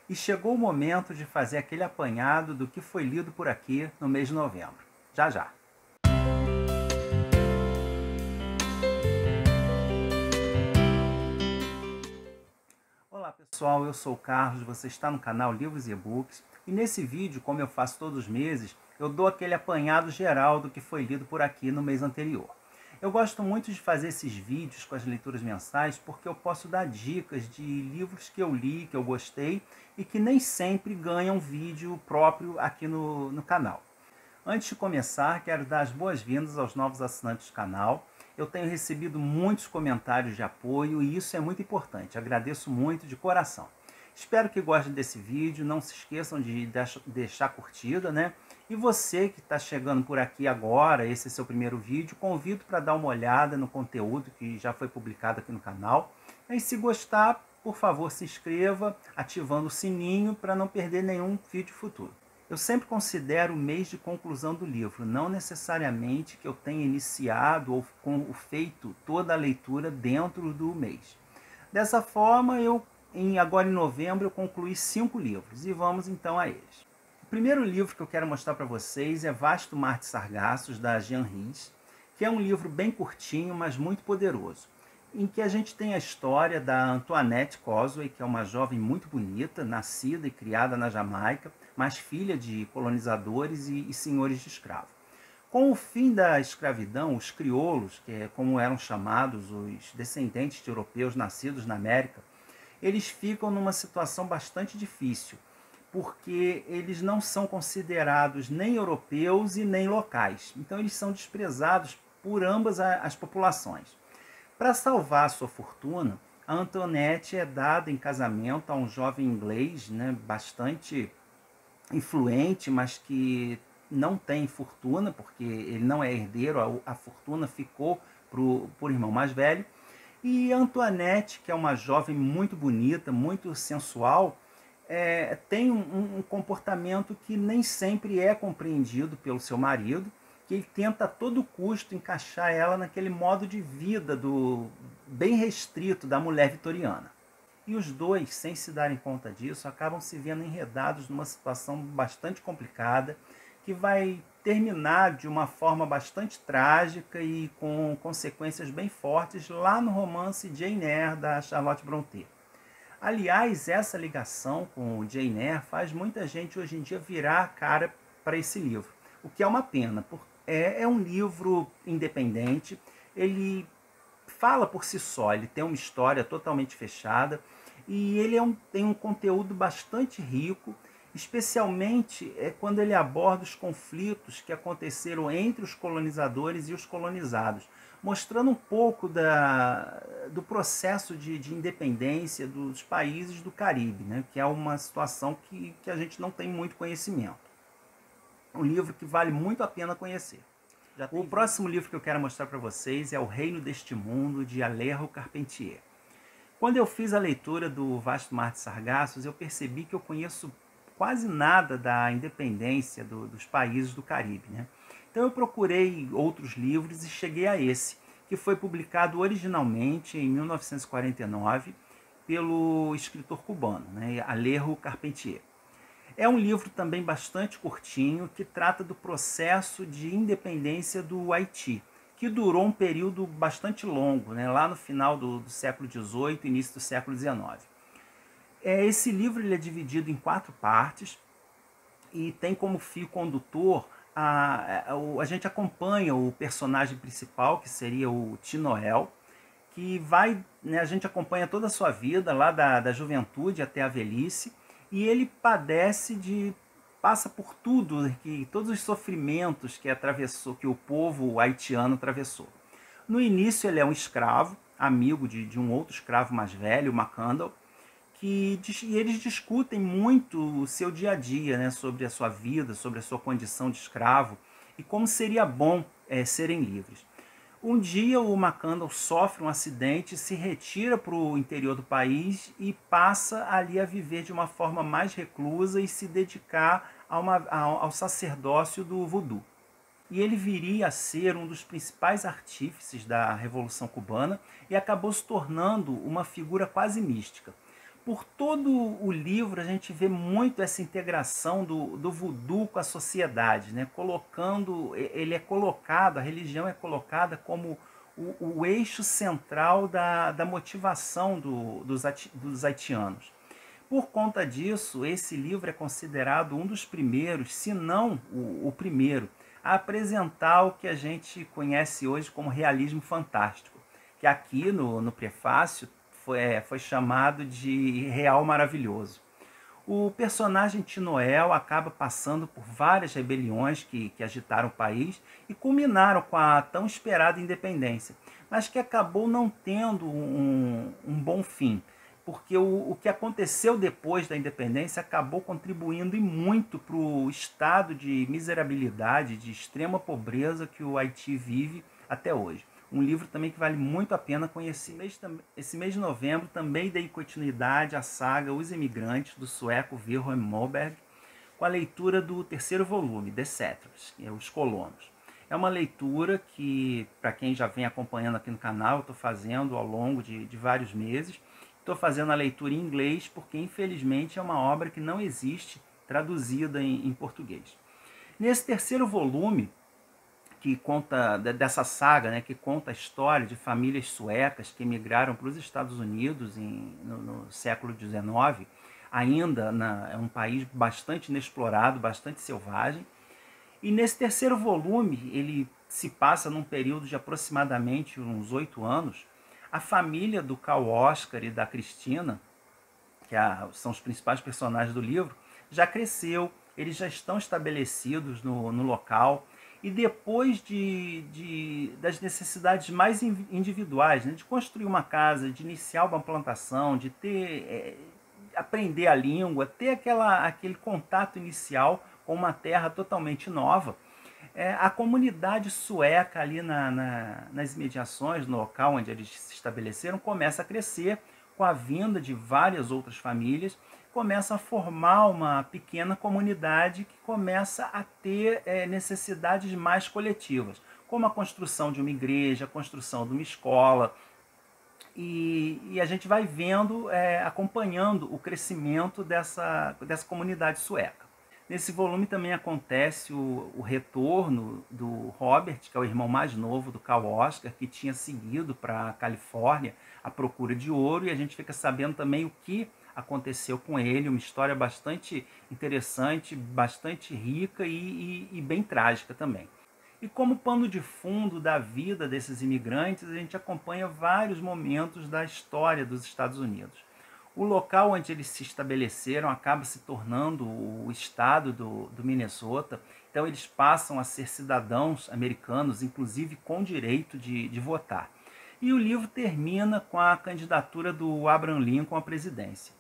E chegou o momento de fazer aquele apanhado do que foi lido por aqui no mês de novembro. Já já! Olá pessoal, eu sou o Carlos, você está no canal Livros e E-Books e nesse vídeo, como eu faço todos os meses, eu dou aquele apanhado geral do que foi lido por aqui no mês anterior. Eu gosto muito de fazer esses vídeos com as leituras mensais porque eu posso dar dicas de livros que eu li, que eu gostei e que nem sempre ganham vídeo próprio aqui no canal. Antes de começar, quero dar as boas-vindas aos novos assinantes do canal. Eu tenho recebido muitos comentários de apoio e isso é muito importante. Agradeço muito de coração. Espero que gostem desse vídeo. Não se esqueçam de deixar curtida, né? E você que está chegando por aqui agora, esse é seu primeiro vídeo, convido para dar uma olhada no conteúdo que já foi publicado aqui no canal. E se gostar, por favor, se inscreva, ativando o sininho para não perder nenhum vídeo futuro. Eu sempre considero o mês de conclusão do livro, não necessariamente que eu tenha iniciado ou feito toda a leitura dentro do mês. Dessa forma, agora em novembro, eu concluí 5 livros e vamos então a eles. O primeiro livro que eu quero mostrar para vocês é Vasto Mar de Sargassos, da Jean Rhys, que é um livro bem curtinho, mas muito poderoso, em que a gente tem a história da Antoinette Cosway, que é uma jovem muito bonita, nascida e criada na Jamaica, mas filha de colonizadores e senhores de escravo. Com o fim da escravidão, os crioulos, que é como eram chamados os descendentes de europeus nascidos na América, eles ficam numa situação bastante difícil, porque eles não são considerados nem europeus e nem locais. Então eles são desprezados por ambas as populações. Para salvar a sua fortuna, a Antoinette é dada em casamento a um jovem inglês, né, bastante influente, mas que não tem fortuna, porque ele não é herdeiro, a fortuna ficou por irmão mais velho. E Antoinette, que é uma jovem muito bonita, muito sensual, tem um comportamento que nem sempre é compreendido pelo seu marido, que ele tenta a todo custo encaixar ela naquele modo de vida bem restrito da mulher vitoriana. E os dois, sem se darem conta disso, acabam se vendo enredados numa situação bastante complicada, que vai terminar de uma forma bastante trágica e com consequências bem fortes lá no romance Jane Eyre, da Charlotte Brontë. Aliás, essa ligação com o Jane Eyre faz muita gente hoje em dia virar a cara para esse livro, o que é uma pena, porque é um livro independente, ele fala por si só, ele tem uma história totalmente fechada e ele tem um conteúdo bastante rico, especialmente quando ele aborda os conflitos que aconteceram entre os colonizadores e os colonizados, mostrando um pouco do processo de independência dos países do Caribe, né, que é uma situação que a gente não tem muito conhecimento. Um livro que vale muito a pena conhecer. O próximo livro que eu quero mostrar para vocês é O Reino deste Mundo, de Alejo Carpentier. Quando eu fiz a leitura do Vasto Mar de Sargassos, eu percebi que eu conheço quase nada da independência dos países do Caribe, né? Então eu procurei outros livros e cheguei a esse, que foi publicado originalmente em 1949 pelo escritor cubano, né, Alejo Carpentier. É um livro também bastante curtinho, que trata do processo de independência do Haiti, que durou um período bastante longo, né, lá no final do século XVIII, início do século XIX. Esse livro ele é dividido em 4 partes e tem como fio condutor a gente acompanha o personagem principal, que seria o Tinoel, que vai, né, a gente acompanha toda a sua vida, lá da juventude até a velhice, e ele passa por todos os sofrimentos que o povo haitiano atravessou. No início ele é um escravo, amigo de um outro escravo mais velho, Macandal, e eles discutem muito o seu dia a dia, né, sobre a sua vida, sobre a sua condição de escravo e como seria bom serem livres. Um dia o Macandal sofre um acidente, se retira para o interior do país e passa ali a viver de uma forma mais reclusa e se dedicar ao sacerdócio do voodoo. E ele viria a ser um dos principais artífices da Revolução Cubana e acabou se tornando uma figura quase mística. Por todo o livro a gente vê muito essa integração do voodoo com a sociedade, né? Ele é colocado, a religião é colocada como o eixo central da motivação dos haitianos. Por conta disso, esse livro é considerado um dos primeiros, se não o primeiro, a apresentar o que a gente conhece hoje como realismo fantástico, que aqui no prefácio foi chamado de Real Maravilhoso. O personagem Tinoel acaba passando por várias rebeliões que agitaram o país e culminaram com a tão esperada independência, mas que acabou não tendo um bom fim, porque o que aconteceu depois da independência acabou contribuindo e muito para o estado de miserabilidade, de extrema pobreza que o Haiti vive até hoje. Um livro também que vale muito a pena conhecer. Esse mês de novembro também dei continuidade à saga Os Imigrantes, do sueco Vilhelm Moberg, com a leitura do terceiro volume, The Settlers, que é Os Colonos. É uma leitura que, para quem já vem acompanhando aqui no canal, eu estou fazendo ao longo de vários meses. Estou fazendo a leitura em inglês porque, infelizmente, é uma obra que não existe traduzida em português. Nesse terceiro volume, que conta dessa saga, né, que conta a história de famílias suecas que emigraram para os Estados Unidos no século XIX, ainda é um país bastante inexplorado, bastante selvagem. E nesse terceiro volume, ele se passa num período de aproximadamente uns 8 anos. A família do Carl Oscar e da Cristina, que são os principais personagens do livro, já cresceu, eles já estão estabelecidos no local. E depois das necessidades mais individuais, né, de construir uma casa, de iniciar uma plantação, de aprender a língua, ter aquele contato inicial com uma terra totalmente nova, a comunidade sueca ali nas imediações, no local onde eles se estabeleceram, começa a crescer com a vinda de várias outras famílias, começa a formar uma pequena comunidade que começa a ter necessidades mais coletivas, como a construção de uma igreja, a construção de uma escola, e a gente vai vendo, acompanhando o crescimento dessa comunidade sueca. Nesse volume também acontece o retorno do Robert, que é o irmão mais novo do Carl Oscar, que tinha seguido para a Califórnia à procura de ouro, e a gente fica sabendo também o que aconteceu com ele, uma história bastante interessante, bastante rica e bem trágica também. E como pano de fundo da vida desses imigrantes, a gente acompanha vários momentos da história dos Estados Unidos. O local onde eles se estabeleceram acaba se tornando o estado do Minnesota, então eles passam a ser cidadãos americanos, inclusive com direito de votar. E o livro termina com a candidatura do Abraham Lincoln à presidência.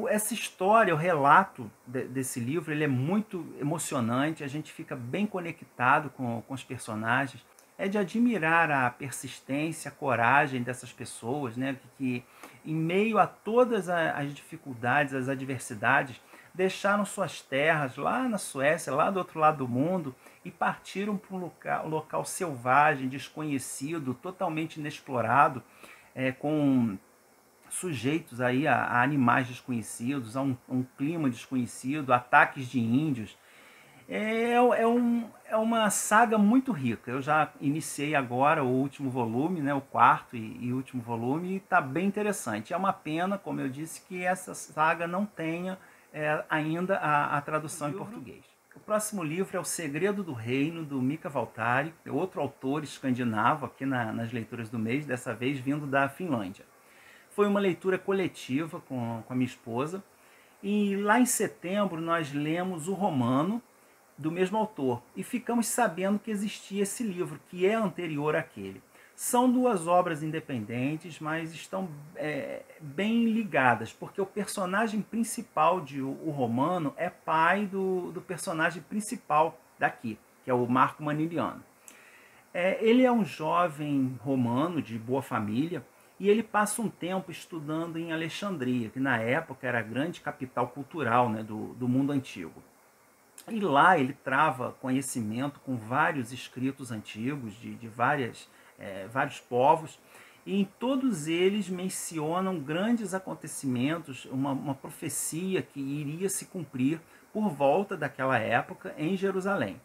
Essa história, o relato desse livro, ele é muito emocionante, a gente fica bem conectado com os personagens. É de admirar a persistência, a coragem dessas pessoas, né, que em meio a todas as dificuldades, as adversidades, deixaram suas terras lá na Suécia, lá do outro lado do mundo, e partiram para um local selvagem, desconhecido, totalmente inexplorado, com sujeitos aí a animais desconhecidos, a um clima desconhecido, ataques de índios. É uma saga muito rica. Eu já iniciei agora o último volume, né, o quarto e último volume, e está bem interessante. É uma pena, como eu disse, que essa saga não tenha ainda a tradução em português. O próximo livro é O Segredo do Reino, do Mika Waltari, outro autor escandinavo aqui nas leituras do mês, dessa vez vindo da Finlândia. Foi uma leitura coletiva com a minha esposa, e lá em setembro nós lemos O Romano, do mesmo autor, e ficamos sabendo que existia esse livro, que é anterior àquele. São duas obras independentes, mas estão bem ligadas, porque o personagem principal de O Romano é pai do personagem principal daqui, que é o Marco Maniliano. Ele é um jovem romano de boa família, e ele passa um tempo estudando em Alexandria, que na época era a grande capital cultural, né, do mundo antigo. E lá ele trava conhecimento com vários escritos antigos de vários povos, E em todos eles mencionam grandes acontecimentos, uma profecia que iria se cumprir por volta daquela época em Jerusalém.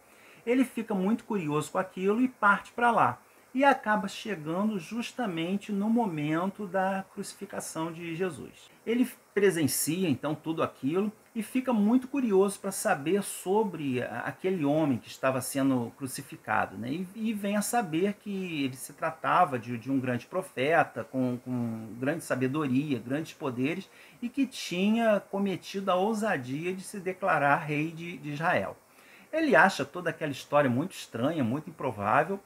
Ele fica muito curioso com aquilo e parte para lá. E acaba chegando justamente no momento da crucificação de Jesus. Ele presencia então tudo aquilo e fica muito curioso para saber sobre aquele homem que estava sendo crucificado, né? E vem a saber que ele se tratava de um grande profeta, com grande sabedoria, grandes poderes, e que tinha cometido a ousadia de se declarar rei de Israel. Ele acha toda aquela história muito estranha, muito improvável,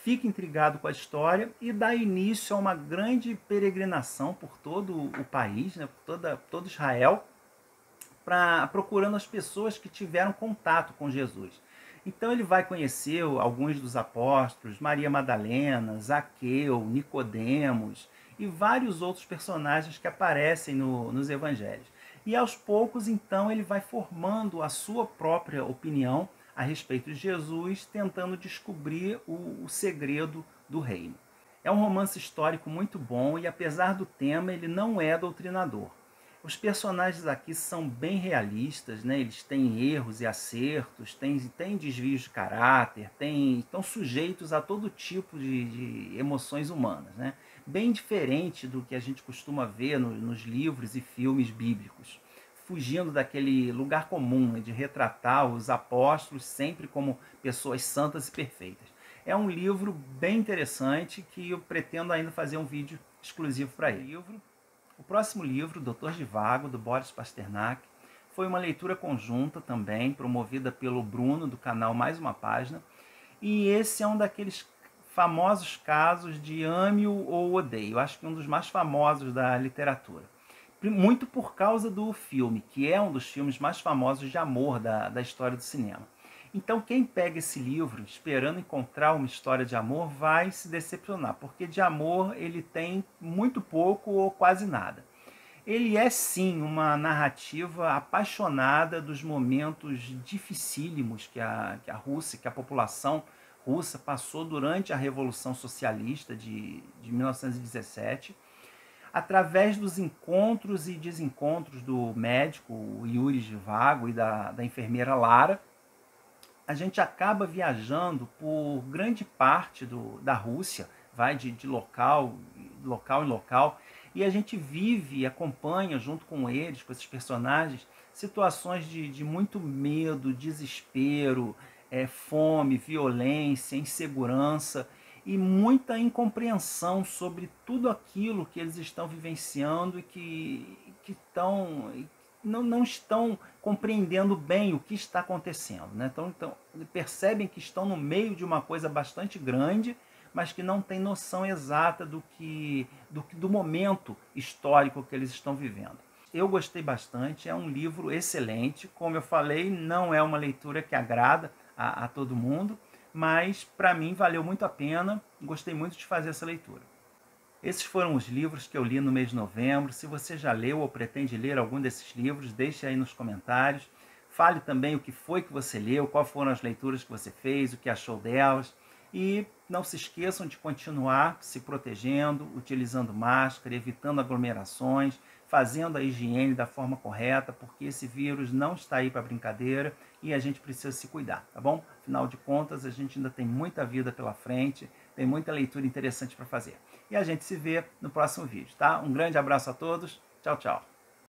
fica intrigado com a história e dá início a uma grande peregrinação por todo o país, né, por todo Israel, procurando as pessoas que tiveram contato com Jesus. Então ele vai conhecer alguns dos apóstolos, Maria Madalena, Zaqueu, Nicodemos e vários outros personagens que aparecem nos evangelhos. E aos poucos, então, ele vai formando a sua própria opinião a respeito de Jesus, tentando descobrir o segredo do reino. É um romance histórico muito bom e, apesar do tema, ele não é doutrinador. Os personagens aqui são bem realistas, né? Eles têm erros e acertos, têm desvios de caráter, estão sujeitos a todo tipo de emoções humanas, né? Bem diferente do que a gente costuma ver nos livros e filmes bíblicos, fugindo daquele lugar comum, né, de retratar os apóstolos sempre como pessoas santas e perfeitas. É um livro bem interessante que eu pretendo ainda fazer um vídeo exclusivo para ele. O próximo livro, Doutor Zhivago, do Boris Pasternak, foi uma leitura conjunta também, promovida pelo Bruno, do canal Mais Uma Página, e esse é um daqueles famosos casos de ame-o ou odeio. Eu acho que um dos mais famosos da literatura. Muito por causa do filme, que é um dos filmes mais famosos de amor da história do cinema. Então quem pega esse livro esperando encontrar uma história de amor vai se decepcionar, porque de amor ele tem muito pouco ou quase nada. Ele é sim uma narrativa apaixonada dos momentos dificílimos que a Rússia, que a população russa passou durante a Revolução Socialista de 1917, através dos encontros e desencontros do médico o Yuri Zhivago e da enfermeira Lara. A gente acaba viajando por grande parte da Rússia, vai de local em local, e a gente vive e acompanha junto com eles, com esses personagens, situações de muito medo, desespero, fome, violência, insegurança e muita incompreensão sobre tudo aquilo que eles estão vivenciando e que não estão compreendendo bem o que está acontecendo, né? Então percebem que estão no meio de uma coisa bastante grande, mas que não têm noção exata do momento histórico que eles estão vivendo. Eu gostei bastante, é um livro excelente. Como eu falei, não é uma leitura que agrada a todo mundo, mas para mim valeu muito a pena, gostei muito de fazer essa leitura. Esses foram os livros que eu li no mês de novembro. Se você já leu ou pretende ler algum desses livros, deixe aí nos comentários. Fale também o que foi que você leu, quais foram as leituras que você fez, o que achou delas. E não se esqueçam de continuar se protegendo, utilizando máscara, evitando aglomerações, fazendo a higiene da forma correta, porque esse vírus não está aí para brincadeira e a gente precisa se cuidar, tá bom? Afinal de contas, a gente ainda tem muita vida pela frente, tem muita leitura interessante para fazer. E a gente se vê no próximo vídeo, tá? Um grande abraço a todos, tchau, tchau.